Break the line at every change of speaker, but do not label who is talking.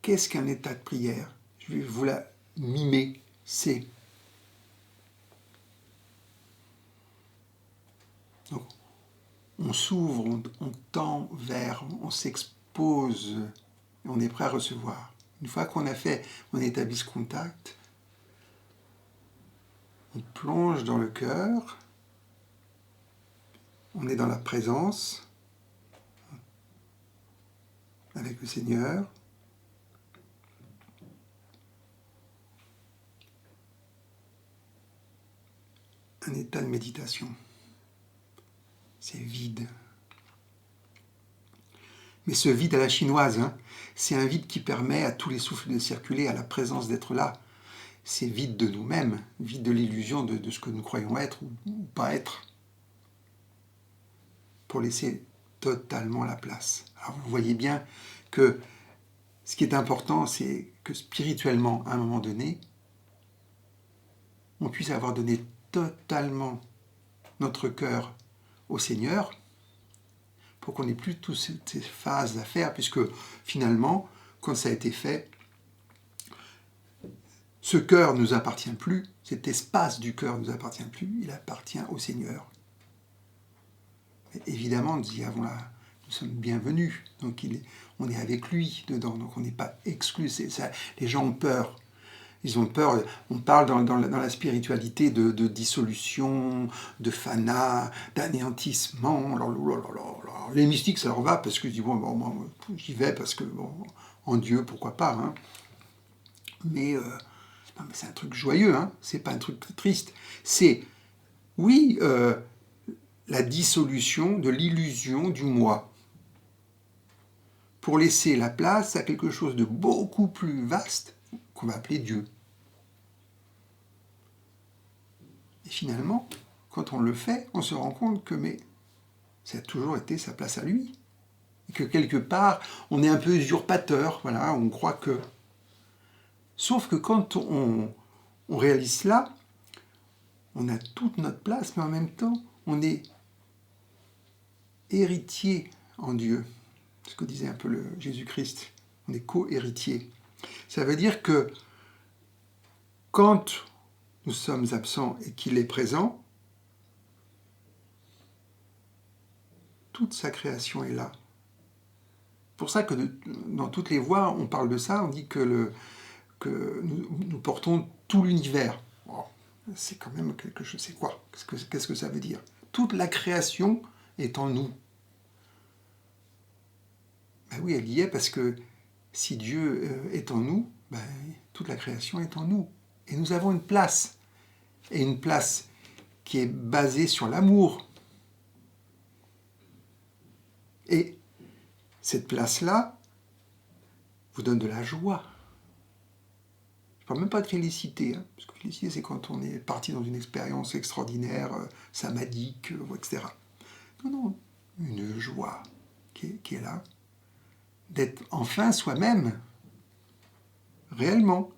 qu'est-ce qu'un état de prière? Je vais vous la mimer. C'est... Donc, on s'ouvre, on tend vers, on s'expose, on est prêt à recevoir. Une fois qu'on a fait, on établit ce contact, on plonge dans le cœur, on est dans la présence avec le Seigneur. Un état de méditation. C'est vide. Mais ce vide à la chinoise, c'est un vide qui permet à tous les souffles de circuler, à la présence d'être là. C'est vide de nous-mêmes, vide de l'illusion de ce que nous croyons être ou pas être, pour laisser totalement la place. Alors vous voyez bien que ce qui est important, c'est que spirituellement, à un moment donné, on puisse avoir donné totalement notre cœur au Seigneur, pour qu'on n'ait plus toutes ces phases à faire, puisque finalement, quand ça a été fait, ce cœur ne nous appartient plus, cet espace du cœur ne nous appartient plus, il appartient au Seigneur. Et évidemment, nous sommes bienvenus, donc on est avec lui dedans, donc on n'est pas exclus. Les gens ont peur. Ils ont peur, on parle dans la spiritualité de dissolution, de fana, d'anéantissement. Les mystiques, ça leur va, parce que je dis, bon, j'y vais, parce que, en Dieu, pourquoi pas. Mais c'est un truc joyeux, c'est pas un truc triste. C'est, oui, la dissolution de l'illusion du moi, pour laisser la place à quelque chose de beaucoup plus vaste, qu'on va appeler Dieu. Et finalement, quand on le fait, on se rend compte que ça a toujours été sa place à lui. Et que quelque part, on est un peu usurpateur, on croit que... Sauf que quand on réalise cela, on a toute notre place, mais en même temps, on est héritier en Dieu. C'est ce que disait un peu le Jésus-Christ. On est co-héritier. Ça veut dire que quand nous sommes absents et qu'il est présent, toute sa création est là. C'est pour ça que dans toutes les voies, on parle de ça, on dit que nous portons tout l'univers. Oh, c'est quand même quelque chose, c'est quoi? Qu'est-ce que ça veut dire? Toute la création est en nous. Ben oui, elle y est, parce que si Dieu est en nous, toute la création est en nous. Et nous avons une place. Et une place qui est basée sur l'amour. Et cette place-là vous donne de la joie. Je ne parle même pas de félicité, parce que félicité, c'est quand on est parti dans une expérience extraordinaire, samadique, etc. Non, une joie qui est là, d'être enfin soi-même, réellement.